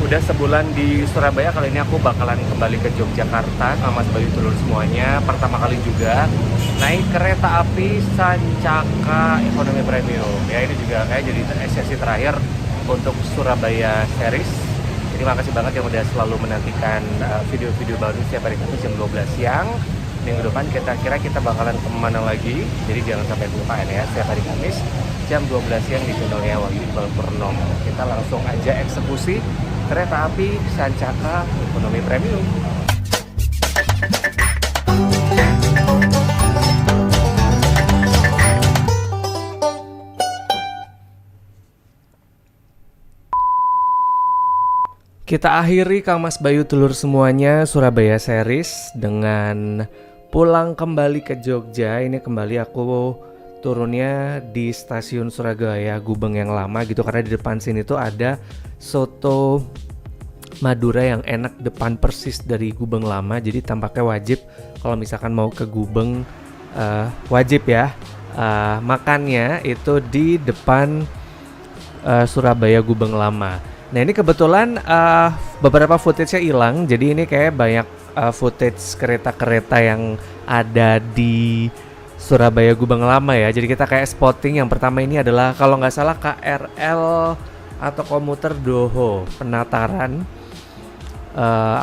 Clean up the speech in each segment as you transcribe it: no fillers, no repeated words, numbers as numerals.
Udah sebulan di Surabaya, kali ini aku bakalan kembali ke Yogyakarta sama Mas Bayu Dulur semuanya. Pertama kali juga naik kereta api Sancaka Ekonomi Premium. Ya ini juga kayak jadi sesi terakhir untuk Surabaya series. Jadi makasih banget yang udah selalu menantikan video-video baru setiap hari Kamis jam 12 siang. Minggu depan kita bakalan kemana lagi. Jadi jangan sampai kelupaan ya, setiap hari Kamis jam 12 siang di channelnya Wahyu Iqbal Purnomo. Kita langsung aja eksekusi kereta api Sancaka Ekonomi Premium. Kita akhiri Kang Mas Bayu Dulur semuanya Surabaya series dengan pulang kembali ke Jogja. Ini kembali aku turunnya di stasiun Surabaya Gubeng yang lama gitu, karena di depan sini tuh ada soto Madura yang enak depan persis dari Gubeng lama. Jadi tampaknya wajib kalau misalkan mau ke Gubeng, wajib ya makannya itu di depan Surabaya Gubeng lama. Nah ini kebetulan beberapa footage-nya hilang, jadi ini kayak banyak footage kereta-kereta yang ada di Surabaya Gubeng lama ya. Jadi kita kayak spotting. Yang pertama ini adalah kalau nggak salah KRL atau komuter Doho Penataran.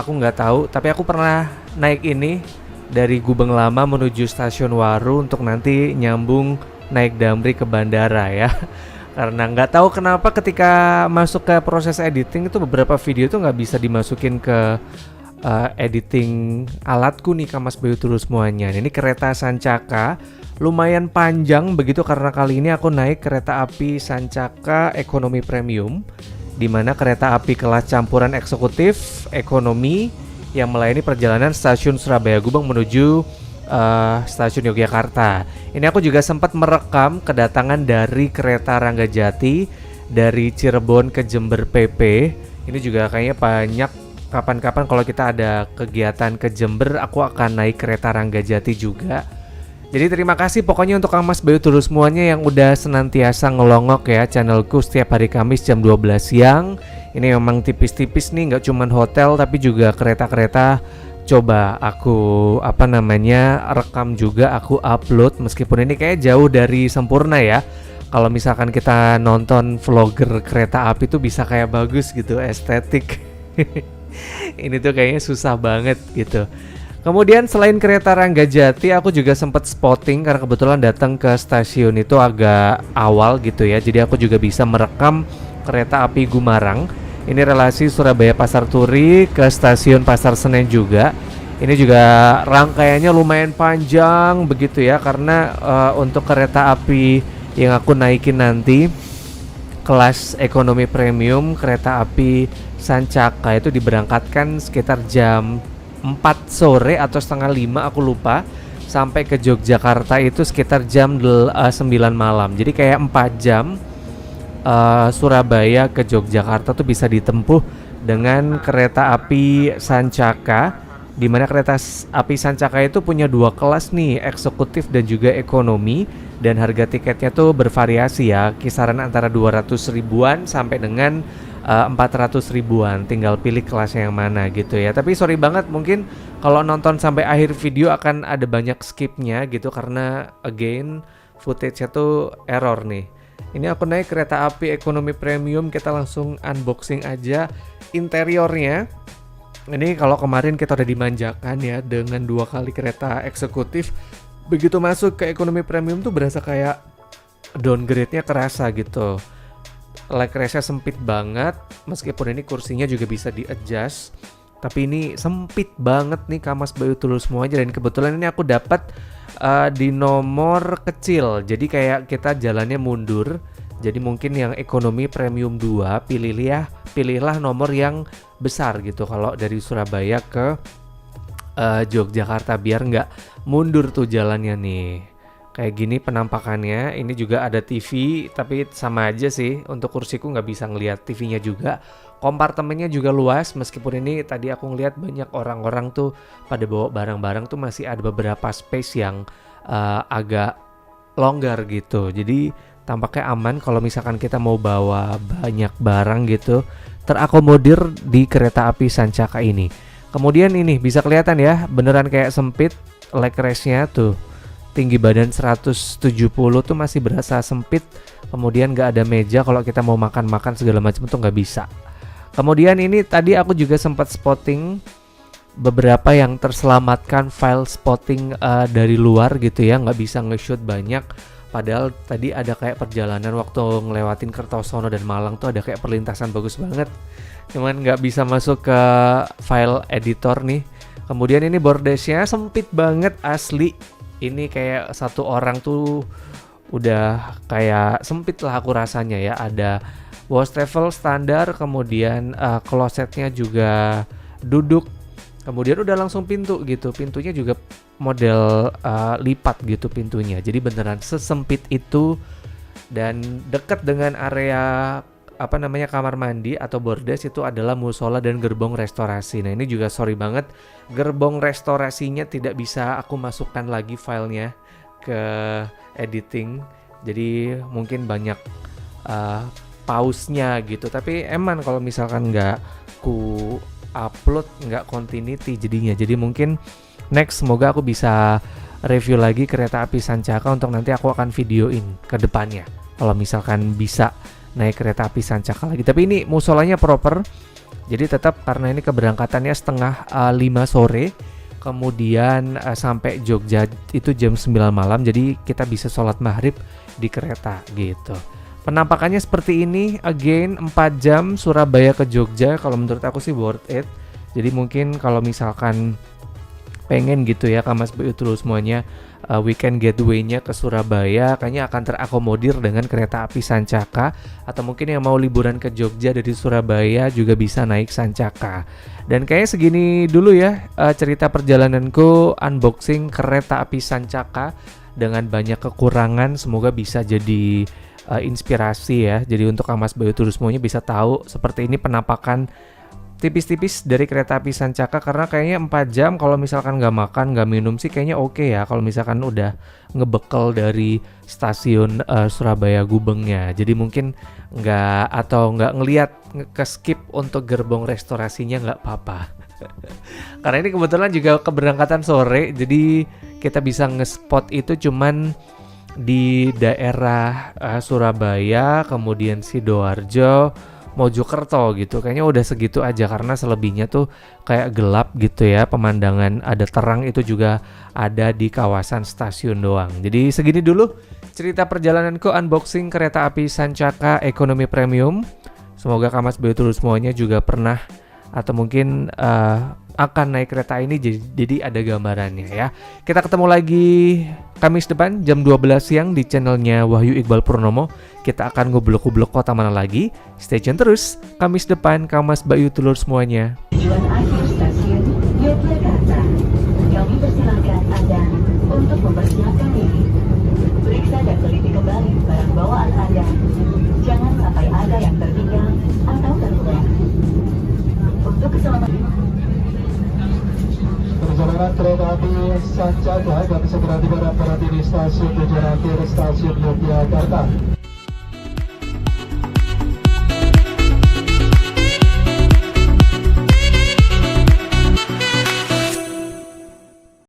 Aku nggak tahu, tapi aku pernah naik ini dari Gubeng lama menuju stasiun Waru untuk nanti nyambung naik Damri ke bandara ya. Karena nggak tahu kenapa ketika masuk ke proses editing itu beberapa video itu nggak bisa dimasukin ke editing alatku nih Kang Mas Bayu Dulur semuanya. Ini kereta Sancaka lumayan panjang begitu, karena kali ini aku naik kereta api Sancaka Ekonomi Premium, di mana kereta api kelas campuran eksekutif ekonomi yang melayani perjalanan stasiun Surabaya Gubeng menuju stasiun Yogyakarta. Ini aku juga sempat merekam kedatangan dari kereta Ranggajati dari Cirebon ke Jember PP. Ini juga kayaknya banyak, kapan-kapan kalau kita ada kegiatan ke Jember aku akan naik kereta Ranggajati juga. Jadi terima kasih pokoknya untuk Kang Mas Bayu Dulur semuanya yang udah senantiasa ngelongok ya channelku setiap hari Kamis jam 12 siang. Ini memang tipis-tipis nih, nggak cuman hotel tapi juga kereta-kereta. Coba aku rekam juga, aku upload, meskipun ini kayak jauh dari sempurna ya. Kalau misalkan kita nonton vlogger kereta api tuh bisa kayak bagus gitu, estetik. Ini tuh kayaknya susah banget gitu. Kemudian selain kereta Ranggajati, aku juga sempat spotting karena kebetulan datang ke stasiun itu agak awal gitu ya. Jadi aku juga bisa merekam kereta api Gumarang. Ini relasi Surabaya Pasar Turi ke stasiun Pasar Senen juga. Ini juga rangkaiannya lumayan panjang begitu ya, karena untuk kereta api yang aku naikin nanti kelas ekonomi premium kereta api Sancaka itu diberangkatkan sekitar jam 4 sore atau setengah 5 aku lupa, sampai ke Yogyakarta itu sekitar jam 9 malam. Jadi kayak 4 jam Surabaya ke Yogyakarta tuh bisa ditempuh dengan kereta api Sancaka, di mana kereta api Sancaka itu punya dua kelas nih, eksekutif dan juga ekonomi, dan harga tiketnya tuh bervariasi ya, kisaran antara 200 ribuan sampai dengan 400 ribuan, tinggal pilih kelasnya yang mana gitu ya. Tapi sorry banget, mungkin kalau nonton sampai akhir video akan ada banyak skipnya gitu, karena again footage-nya tuh error nih. Ini aku naik kereta api ekonomi premium, kita langsung unboxing aja interiornya. Ini kalau kemarin kita udah dimanjakan ya dengan 2 kali kereta eksekutif, begitu masuk ke ekonomi premium tuh berasa kayak downgrade-nya kerasa gitu. Leg rest-nya sempit banget, meskipun ini kursinya juga bisa di-adjust, tapi ini sempit banget nih Kang Mas Bayu Dulur semuanya. Dan kebetulan ini aku dapat di nomor kecil, jadi kayak kita jalannya mundur. Jadi mungkin yang ekonomi premium 2 pilihlah nomor yang besar gitu kalau dari Surabaya ke Yogyakarta, biar nggak mundur tuh jalannya nih. Kayak gini penampakannya. Ini juga ada TV, tapi sama aja sih, untuk kursiku nggak bisa ngelihat TV-nya juga. Kompartemennya juga luas, meskipun ini tadi aku ngeliat banyak orang-orang tuh pada bawa barang-barang tuh masih ada beberapa space yang agak longgar gitu. Jadi tampaknya aman kalau misalkan kita mau bawa banyak barang gitu. terakomodir di kereta api Sancaka ini. Kemudian ini bisa kelihatan ya, beneran kayak sempit, leg rest-nya tuh tinggi badan 170 tuh masih berasa sempit. Kemudian nggak ada meja, kalau kita mau makan-makan segala macam tuh nggak bisa. Kemudian ini tadi aku juga sempat spotting beberapa yang terselamatkan file spotting dari luar gitu ya, nggak bisa nge-shoot banyak. Padahal tadi ada kayak perjalanan waktu ngelewatin Kertosono dan Malang tuh ada kayak perlintasan bagus banget. Cuman nggak bisa masuk ke file editor nih. Kemudian ini bordesnya sempit banget asli. Ini kayak satu orang tuh udah kayak sempit lah aku rasanya ya. Ada wastafel standar, kemudian klosetnya juga duduk. Kemudian udah langsung pintu gitu. Pintunya juga model lipat gitu pintunya. Jadi beneran sesempit itu dan dekat dengan area kamar mandi atau bordes itu adalah musola dan gerbong restorasi. Nah, ini juga sorry banget, gerbong restorasinya tidak bisa aku masukkan lagi filenya ke editing. Jadi mungkin banyak pause-nya gitu. Tapi emang kalau misalkan nggak ku upload nggak continuity jadinya. Jadi mungkin next semoga aku bisa review lagi kereta api Sancaka untuk nanti aku akan videoin ke depannya. Kalau misalkan bisa naik kereta api Sancaka lagi. Tapi ini musolanya proper. Jadi tetap karena ini keberangkatannya setengah 5 sore. Kemudian sampai Jogja itu jam 9 malam. Jadi kita bisa sholat maghrib di kereta gitu. Penampakannya seperti ini, again 4 jam Surabaya ke Jogja, kalau menurut aku sih worth it. Jadi mungkin kalau misalkan pengen gitu ya Kamas Bayu terus semuanya weekend getaway-nya ke Surabaya, kayaknya akan terakomodir dengan kereta api Sancaka. Atau mungkin yang mau liburan ke Jogja dari Surabaya juga bisa naik Sancaka. Dan kayaknya segini dulu ya cerita perjalananku unboxing kereta api Sancaka dengan banyak kekurangan. Semoga bisa jadi inspirasi ya. Jadi untuk Kamas Bayu terus semuanya bisa tahu seperti ini penampakan tipis-tipis dari kereta api Sancaka. Karena kayaknya 4 jam kalau misalkan nggak makan nggak minum sih kayaknya oke ya, kalau misalkan udah ngebekel dari stasiun Surabaya Gubengnya. Jadi mungkin nggak ngelihat ke skip untuk gerbong restorasinya nggak apa-apa. Karena ini kebetulan juga keberangkatan sore, jadi kita bisa nge-spot itu cuman di daerah Surabaya, kemudian Sidoarjo, Mojokerto gitu. Kayaknya udah segitu aja karena selebihnya tuh kayak gelap gitu ya. Pemandangan ada terang itu juga ada di kawasan stasiun doang. Jadi segini dulu cerita perjalananku unboxing kereta api Sancaka ekonomi premium. Semoga Kamas Bayu terus semuanya juga pernah atau mungkin akan naik kereta ini, jadi ada gambarannya ya. Kita ketemu lagi Kamis depan jam 12 siang di channelnya Wahyu Iqbal Purnomo. Kita akan ngoblok-ngoblok kota mana lagi. Stay tune terus. Kamis depan Kamas Bayu telur semuanya. Tujuan akhir stasiun Yogyakarta. Kami persilakan Anda untuk mempersiapkan diri. Periksa dan teliti kembali barang bawaan Anda. Jangan sampai ada yang tertinggal atau terlupa. Untuk keselamatan perjalanan kereta api Sancaka kami segera tiba dan berhenti di stasiun tujuan akhir stasiun Yogyakarta.